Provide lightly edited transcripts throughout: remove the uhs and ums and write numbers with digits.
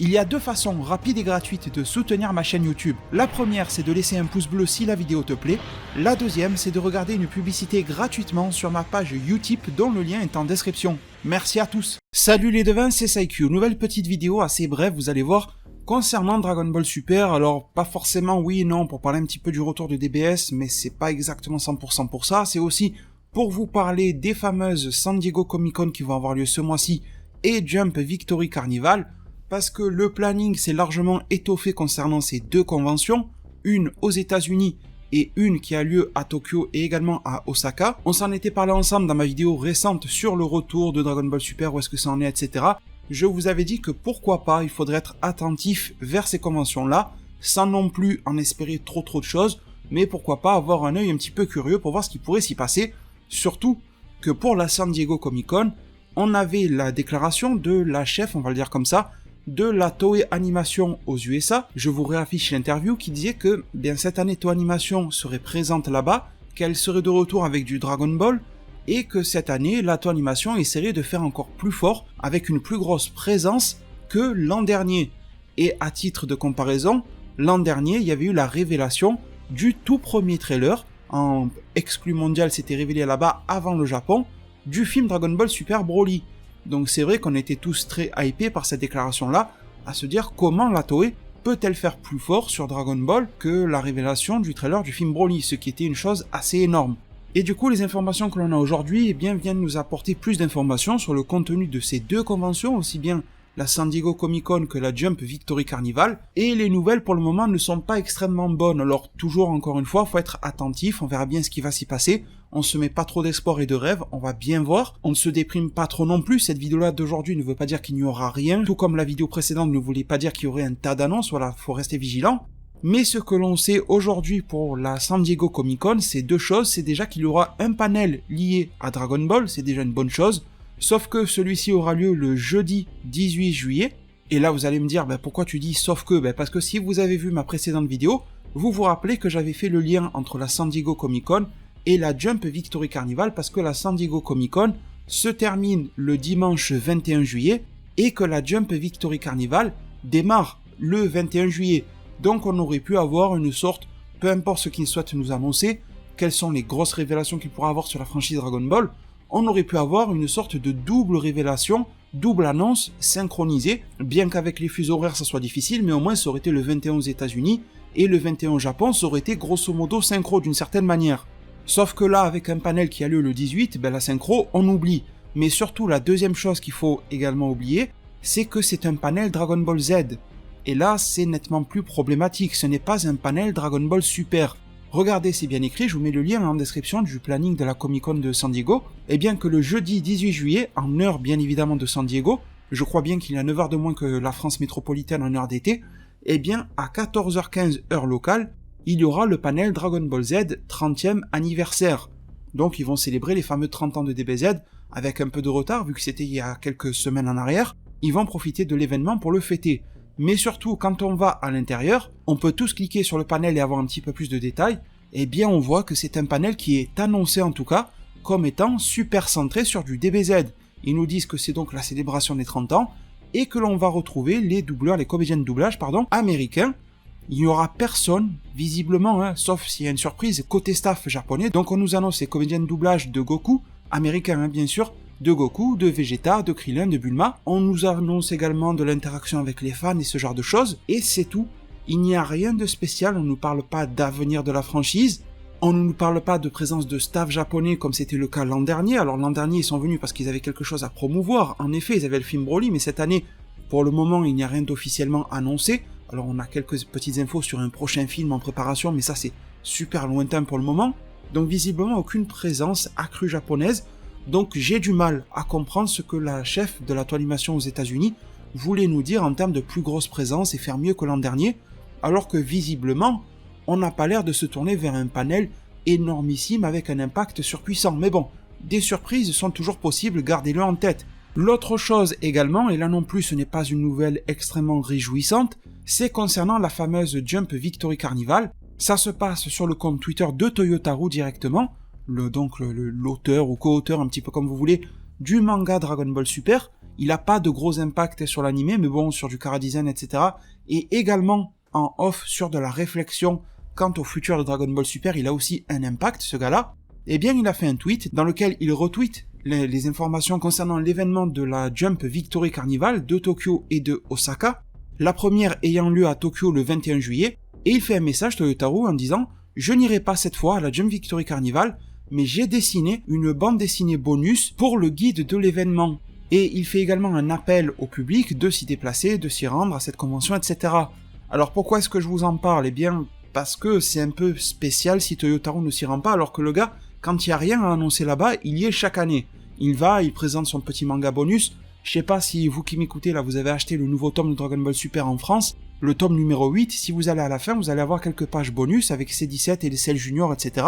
Il y a deux façons rapides et gratuites de soutenir ma chaîne YouTube. La première, c'est de laisser un pouce bleu si la vidéo te plaît. La deuxième, c'est de regarder une publicité gratuitement sur ma page Utip dont le lien est en description. Merci à tous. Salut les devins, c'est Saikyu. Nouvelle petite vidéo assez brève, vous allez voir, concernant Dragon Ball Super. Alors, pas forcément oui et non pour parler un petit peu du retour de DBS, mais c'est pas exactement 100% pour ça. C'est aussi pour vous parler des fameuses San Diego Comic Con qui vont avoir lieu ce mois-ci et Jump Victory Carnival. Parce que le planning s'est largement étoffé concernant ces deux conventions, une aux États-Unis et une qui a lieu à Tokyo et également à Osaka. On s'en était parlé ensemble dans ma vidéo récente sur le retour de Dragon Ball Super, où est-ce que ça en est, etc. Je vous avais dit que pourquoi pas, il faudrait être attentif vers ces conventions-là, sans non plus en espérer trop de choses, mais pourquoi pas avoir un œil un petit peu curieux pour voir ce qui pourrait s'y passer, surtout que pour la San Diego Comic Con, on avait la déclaration de la chef, on va le dire comme ça, de la Toei Animation aux USA. Je vous réaffiche l'interview qui disait que cette année Toei Animation serait présente là-bas, qu'elle serait de retour avec du Dragon Ball, et que cette année la Toei Animation essaierait de faire encore plus fort, avec une plus grosse présence que l'an dernier. Et à titre de comparaison, l'an dernier il y avait eu la révélation du tout premier trailer, en exclu mondial c'était révélé là-bas avant le Japon, du film Dragon Ball Super Broly. Donc c'est vrai qu'on était tous très hypés par cette déclaration-là, à se dire comment la Toei peut-elle faire plus fort sur Dragon Ball que la révélation du trailer du film Broly, ce qui était une chose assez énorme. Et du coup, les informations que l'on a aujourd'hui viennent nous apporter plus d'informations sur le contenu de ces deux conventions, aussi bien la San Diego Comic Con que la Jump Victory Carnival, et les nouvelles pour le moment ne sont pas extrêmement bonnes, alors toujours encore une fois, faut être attentif, on verra bien ce qui va s'y passer, on se met pas trop d'espoir et de rêve, on va bien voir, on ne se déprime pas trop non plus, cette vidéo-là d'aujourd'hui ne veut pas dire qu'il n'y aura rien, tout comme la vidéo précédente ne voulait pas dire qu'il y aurait un tas d'annonces, voilà, faut rester vigilant. Mais ce que l'on sait aujourd'hui pour la San Diego Comic Con, c'est deux choses, c'est déjà qu'il y aura un panel lié à Dragon Ball, c'est déjà une bonne chose, sauf que celui-ci aura lieu le jeudi 18 juillet, et là vous allez me dire, pourquoi tu dis sauf que, parce que si vous avez vu ma précédente vidéo, vous vous rappelez que j'avais fait le lien entre la San Diego Comic Con et la Jump Victory Carnival, parce que la San Diego Comic Con se termine le dimanche 21 juillet, et que la Jump Victory Carnival démarre le 21 juillet. Donc on aurait pu avoir une sorte, peu importe ce qu'il souhaite nous annoncer, quelles sont les grosses révélations qu'il pourra avoir sur la franchise Dragon Ball, on aurait pu avoir une sorte de double révélation, double annonce synchronisée, bien qu'avec les fuseaux horaires ça soit difficile, mais au moins ça aurait été le 21 aux États-Unis et le 21 au Japon, ça aurait été grosso modo synchro d'une certaine manière. Sauf que là, avec un panel qui a lieu le 18, la synchro, on oublie. Mais surtout, la deuxième chose qu'il faut également oublier, c'est que c'est un panel Dragon Ball Z. Et là, c'est nettement plus problématique, ce n'est pas un panel Dragon Ball Super. Regardez, c'est bien écrit, je vous mets le lien en description du planning de la Comic Con de San Diego, et bien que le jeudi 18 juillet, en heure bien évidemment de San Diego, je crois bien qu'il y a 9 heures de moins que la France métropolitaine en heure d'été, et bien à 14h15 heure locale, il y aura le panel Dragon Ball Z 30e anniversaire. Donc ils vont célébrer les fameux 30 ans de DBZ, avec un peu de retard vu que c'était il y a quelques semaines en arrière, ils vont profiter de l'événement pour le fêter. Mais surtout, quand on va à l'intérieur, on peut tous cliquer sur le panel et avoir un petit peu plus de détails, et bien on voit que c'est un panel qui est annoncé en tout cas, comme étant super centré sur du DBZ. Ils nous disent que c'est donc la célébration des 30 ans, et que l'on va retrouver les doubleurs, les comédiens de doublage, américains. Il n'y aura personne, visiblement, sauf s'il y a une surprise, côté staff japonais, donc on nous annonce les comédiens de doublage de Goku, américains bien sûr, de Goku, de Vegeta, de Krillin, de Bulma. On nous annonce également de l'interaction avec les fans et ce genre de choses, et c'est tout. Il n'y a rien de spécial, on ne nous parle pas d'avenir de la franchise, on ne nous parle pas de présence de staff japonais comme c'était le cas l'an dernier. Alors l'an dernier ils sont venus parce qu'ils avaient quelque chose à promouvoir, en effet ils avaient le film Broly, mais cette année, pour le moment il n'y a rien d'officiellement annoncé. Alors on a quelques petites infos sur un prochain film en préparation, mais ça c'est super lointain pour le moment. Donc visiblement aucune présence accrue japonaise. Donc j'ai du mal à comprendre ce que la chef de la Toei Animation aux États-Unis voulait nous dire en termes de plus grosse présence et faire mieux que l'an dernier, alors que visiblement, on n'a pas l'air de se tourner vers un panel énormissime avec un impact surpuissant. Mais bon, des surprises sont toujours possibles, gardez-le en tête. L'autre chose également, et là non plus ce n'est pas une nouvelle extrêmement réjouissante, c'est concernant la fameuse Jump Victory Carnival. Ça se passe sur le compte Twitter de Toyotaru directement, l'auteur ou co-auteur, un petit peu comme vous voulez, du manga Dragon Ball Super, Il n'a pas de gros impact sur l'anime, mais bon, sur du chara-design, etc. Et également en off sur de la réflexion quant au futur de Dragon Ball Super, il a aussi un impact, ce gars-là. Eh bien, il a fait un tweet dans lequel il retweet les informations concernant l'événement de la Jump Victory Carnival de Tokyo et de Osaka, la première ayant lieu à Tokyo le 21 juillet, et il fait un message Toyotaru en disant « Je n'irai pas cette fois à la Jump Victory Carnival, mais j'ai dessiné une bande dessinée bonus pour le guide de l'événement. » Et il fait également un appel au public de s'y déplacer, de s'y rendre à cette convention, etc. Alors pourquoi est-ce que je vous en parle? Eh bien, parce que c'est un peu spécial si Toyotaru ne s'y rend pas, alors que le gars, quand il n'y a rien à annoncer là-bas, il y est chaque année. Il va, il présente son petit manga bonus. Je sais pas si vous qui m'écoutez là, vous avez acheté le nouveau tome de Dragon Ball Super en France, le tome numéro 8, si vous allez à la fin, vous allez avoir quelques pages bonus avec C17 et les Cell Junior, etc.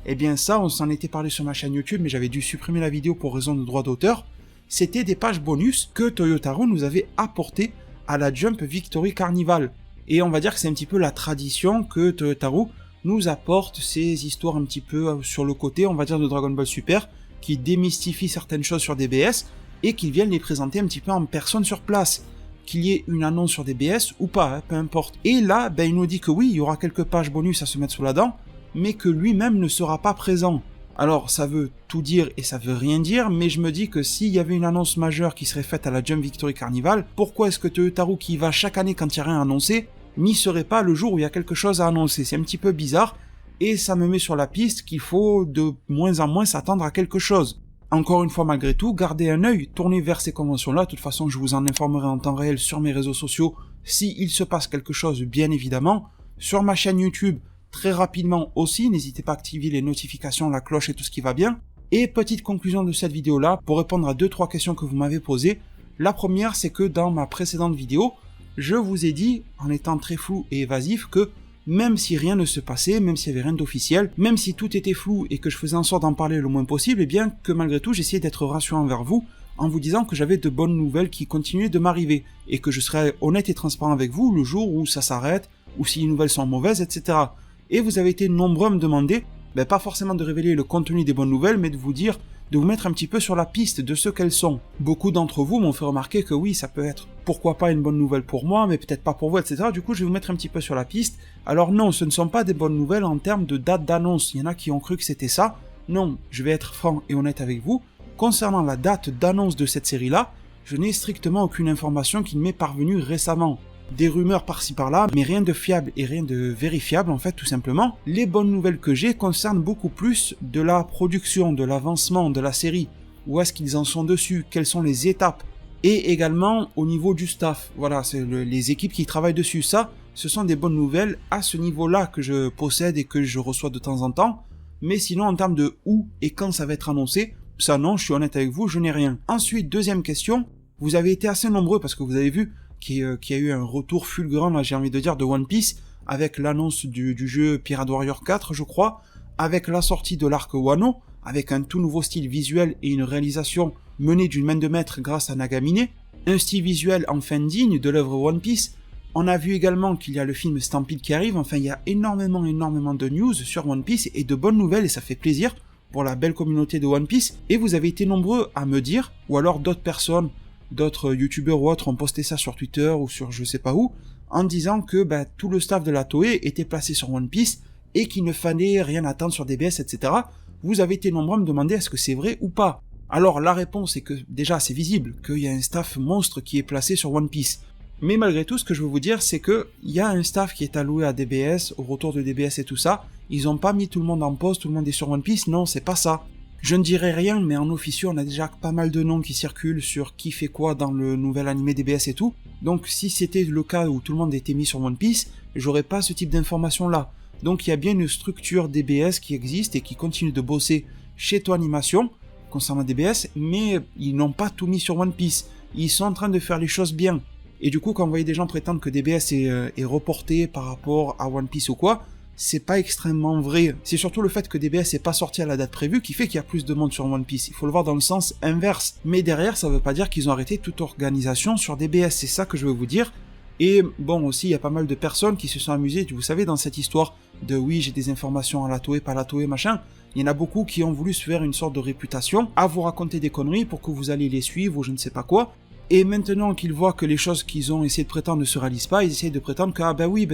Eh bien ça, on s'en était parlé sur ma chaîne YouTube, mais j'avais dû supprimer la vidéo pour raison de droit d'auteur. C'était des pages bonus que Toyotaru nous avait apportées à la Jump Victory Carnival. Et on va dire que c'est un petit peu la tradition que Toyotaru nous apporte ces histoires un petit peu sur le côté, on va dire, de Dragon Ball Super, qui démystifient certaines choses sur DBS, et qu'ils viennent les présenter un petit peu en personne sur place. Qu'il y ait une annonce sur DBS ou pas, peu importe. Et là, il nous dit que oui, il y aura quelques pages bonus à se mettre sous la dent, mais que lui-même ne sera pas présent. Alors, ça veut tout dire et ça veut rien dire, mais je me dis que s'il y avait une annonce majeure qui serait faite à la Jump Victory Carnival, pourquoi est-ce que Toyotaru, qui va chaque année quand il n'y a rien annoncé, n'y serait pas le jour où il y a quelque chose à annoncer? C'est un petit peu bizarre, et ça me met sur la piste qu'il faut de moins en moins s'attendre à quelque chose. Encore une fois, malgré tout, gardez un œil tourné vers ces conventions-là. De toute façon, je vous en informerai en temps réel sur mes réseaux sociaux s'il se passe quelque chose, bien évidemment. Sur ma chaîne YouTube, très rapidement aussi, n'hésitez pas à activer les notifications, la cloche et tout ce qui va bien. Et petite conclusion de cette vidéo-là, pour répondre à 2-3 questions que vous m'avez posées. La première, c'est que dans ma précédente vidéo, je vous ai dit, en étant très flou et évasif, que même si rien ne se passait, même s'il n'y avait rien d'officiel, même si tout était flou et que je faisais en sorte d'en parler le moins possible, et bien que malgré tout j'essayais d'être rassurant envers vous, en vous disant que j'avais de bonnes nouvelles qui continuaient de m'arriver, et que je serais honnête et transparent avec vous le jour où ça s'arrête, ou si les nouvelles sont mauvaises, etc. Et vous avez été nombreux à me demander, pas forcément de révéler le contenu des bonnes nouvelles, mais de vous mettre un petit peu sur la piste de ce qu'elles sont. Beaucoup d'entre vous m'ont fait remarquer que oui, ça peut être pourquoi pas une bonne nouvelle pour moi, mais peut-être pas pour vous, etc. Du coup, je vais vous mettre un petit peu sur la piste. Alors non, ce ne sont pas des bonnes nouvelles en termes de date d'annonce. Il y en a qui ont cru que c'était ça. Non, je vais être franc et honnête avec vous. Concernant la date d'annonce de cette série-là, je n'ai strictement aucune information qui m'est parvenue récemment. Des rumeurs par-ci par-là, mais rien de fiable et rien de vérifiable en fait, tout simplement. Les bonnes nouvelles que j'ai concernent beaucoup plus de la production, de l'avancement de la série. Où est-ce qu'ils en sont dessus? Quelles sont les étapes? Et également au niveau du staff. Voilà, c'est les équipes qui travaillent dessus. Ça, ce sont des bonnes nouvelles à ce niveau-là que je possède et que je reçois de temps en temps. Mais sinon, en termes de où et quand ça va être annoncé, ça non, je suis honnête avec vous, je n'ai rien. Ensuite, deuxième question, vous avez été assez nombreux parce que vous avez vu qu'il y a eu un retour fulgurant, là j'ai envie de dire, de One Piece, avec l'annonce du jeu Pirate Warrior 4, je crois, avec la sortie de l'arc Wano, avec un tout nouveau style visuel et une réalisation menée d'une main de maître grâce à Nagamine, un style visuel enfin digne de l'œuvre One Piece. On a vu également qu'il y a le film Stampede qui arrive, enfin il y a énormément de news sur One Piece et de bonnes nouvelles et ça fait plaisir pour la belle communauté de One Piece. Et vous avez été nombreux à me dire, ou alors d'autres personnes, d'autres youtubeurs ou autres ont posté ça sur Twitter ou sur je sais pas où, en disant que tout le staff de la Toei était placé sur One Piece et qu'il ne fallait rien attendre sur DBS, etc. Vous avez été nombreux à me demander est-ce que c'est vrai ou pas. Alors la réponse est que déjà c'est visible qu'il y a un staff monstre qui est placé sur One Piece. Mais malgré tout, ce que je veux vous dire, c'est que il y a un staff qui est alloué à DBS, au retour de DBS et tout ça. Ils ont pas mis tout le monde en pause, tout le monde est sur One Piece, non, c'est pas ça. Je ne dirai rien, mais en officieux, on a déjà pas mal de noms qui circulent sur qui fait quoi dans le nouvel animé DBS et tout. Donc si c'était le cas où tout le monde était mis sur One Piece, j'aurais pas ce type d'informations là. Donc il y a bien une structure DBS qui existe et qui continue de bosser chez Toei Animation concernant DBS, mais ils n'ont pas tout mis sur One Piece. Ils sont en train de faire les choses bien. Et du coup, quand vous voyez des gens prétendre que DBS est reporté par rapport à One Piece ou quoi, c'est pas extrêmement vrai. C'est surtout le fait que DBS n'est pas sorti à la date prévue qui fait qu'il y a plus de monde sur One Piece. Il faut le voir dans le sens inverse. Mais derrière, ça veut pas dire qu'ils ont arrêté toute organisation sur DBS. C'est ça que je veux vous dire. Et bon, aussi, il y a pas mal de personnes qui se sont amusées, vous savez, dans cette histoire de oui, j'ai des informations à la Toei, pas à la Toei, machin. Il y en a beaucoup qui ont voulu se faire une sorte de réputation, à vous raconter des conneries pour que vous alliez les suivre ou je ne sais pas quoi. Et maintenant qu'ils voient que les choses qu'ils ont essayé de prétendre ne se réalisent pas, ils essayent de prétendre que, ah ben oui,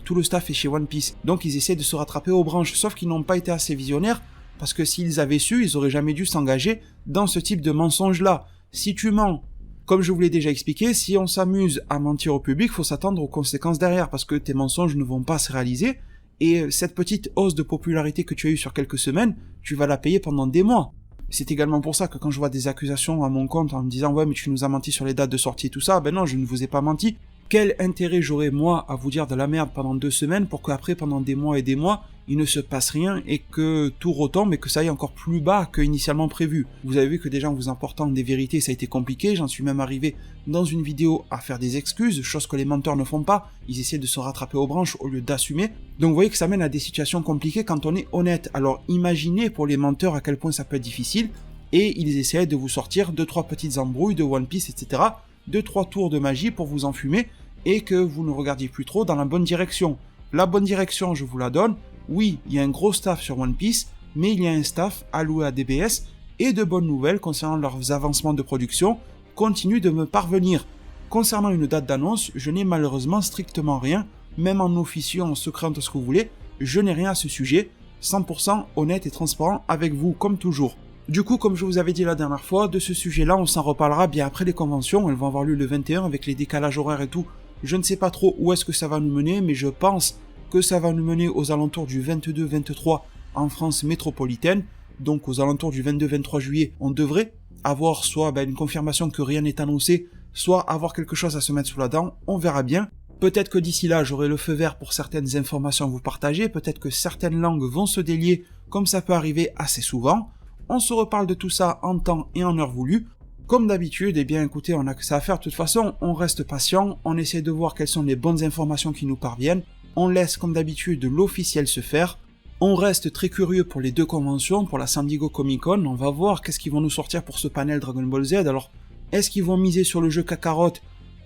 tout le staff est chez One Piece. Donc ils essayent de se rattraper aux branches, sauf qu'ils n'ont pas été assez visionnaires, parce que s'ils avaient su, ils auraient jamais dû s'engager dans ce type de mensonge-là. Si tu mens, comme je vous l'ai déjà expliqué, si on s'amuse à mentir au public, faut s'attendre aux conséquences derrière, parce que tes mensonges ne vont pas se réaliser, et cette petite hausse de popularité que tu as eue sur quelques semaines, tu vas la payer pendant des mois. C'est également pour ça que quand je vois des accusations à mon compte en me disant « Ouais, mais tu nous as menti sur les dates de sortie et tout ça », ben non, je ne vous ai pas menti. Quel intérêt j'aurais, moi, à vous dire de la merde pendant 2 semaines pour qu'après, pendant des mois et des mois, il ne se passe rien et que tout retombe et que ça aille encore plus bas qu'initialement prévu. Vous avez vu que déjà en vous apportant des vérités, ça a été compliqué, j'en suis même arrivé dans une vidéo à faire des excuses, chose que les menteurs ne font pas, ils essaient de se rattraper aux branches au lieu d'assumer. Donc vous voyez que ça mène à des situations compliquées quand on est honnête. Alors imaginez pour les menteurs à quel point ça peut être difficile, et ils essaient de vous sortir 2-3 petites embrouilles de One Piece, etc., 2-3 tours de magie pour vous enfumer, et que vous ne regardiez plus trop dans la bonne direction. La bonne direction, je vous la donne. Oui, il y a un gros staff sur One Piece, mais il y a un staff alloué à DBS, et de bonnes nouvelles concernant leurs avancements de production continuent de me parvenir. Concernant une date d'annonce, je n'ai malheureusement strictement rien, même en officieux, en secret, tout ce que vous voulez, je n'ai rien à ce sujet, 100% honnête et transparent avec vous, comme toujours. Du coup, comme je vous avais dit la dernière fois, de ce sujet-là, on s'en reparlera bien après les conventions, elles vont avoir lieu le 21 avec les décalages horaires et tout. Je ne sais pas trop où est-ce que ça va nous mener, mais je pense que ça va nous mener aux alentours du 22-23 en France métropolitaine, donc aux alentours du 22-23 juillet, on devrait avoir soit une confirmation que rien n'est annoncé, soit avoir quelque chose à se mettre sous la dent, on verra bien. Peut-être que d'ici là, j'aurai le feu vert pour certaines informations à vous partager, peut-être que certaines langues vont se délier, comme ça peut arriver assez souvent. On se reparle de tout ça en temps et en heure voulue. Comme d'habitude, eh bien écoutez, on a que ça à faire de toute façon, on reste patient, on essaie de voir quelles sont les bonnes informations qui nous parviennent, on laisse comme d'habitude l'officiel se faire, on reste très curieux pour les 2 conventions, pour la San Diego Comic Con, on va voir qu'est-ce qu'ils vont nous sortir pour ce panel Dragon Ball Z. Alors, est-ce qu'ils vont miser sur le jeu Kakarot?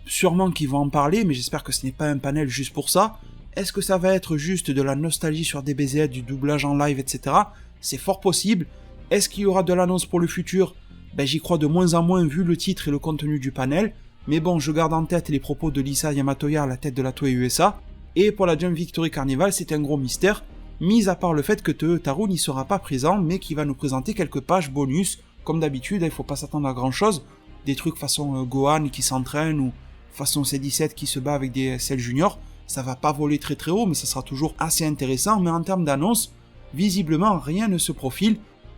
Sûrement qu'ils vont en parler, mais j'espère que ce n'est pas un panel juste pour ça. Est-ce que ça va être juste de la nostalgie sur DBZ, du doublage en live, etc. C'est fort possible. Est-ce qu'il y aura de l'annonce pour le futur? J'y crois de moins en moins vu le titre et le contenu du panel, mais bon, je garde en tête les propos de Lisa Yamatoya à la tête de la Toei USA, et pour la Jump Victory Carnival, c'est un gros mystère, mis à part le fait que Taro n'y sera pas présent, mais qui va nous présenter quelques pages bonus, comme d'habitude, il faut pas s'attendre à grand chose, des trucs façon Gohan qui s'entraîne, ou façon C17 qui se bat avec des Cell Junior, ça va pas voler très très haut, mais ça sera toujours assez intéressant, mais en termes d'annonce, visiblement rien ne se profile.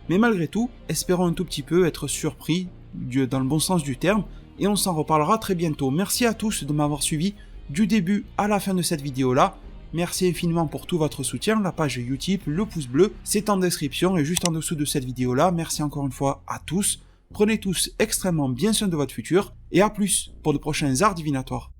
Mais malgré tout, espérons un tout petit peu être surpris, dans le bon sens du terme, et on s'en reparlera très bientôt. Merci à tous de m'avoir suivi du début à la fin de cette vidéo-là. Merci infiniment pour tout votre soutien, la page Utip, le pouce bleu, c'est en description et juste en dessous de cette vidéo-là. Merci encore une fois à tous. Prenez tous extrêmement bien soin de votre futur, et à plus pour de prochains arts divinatoires.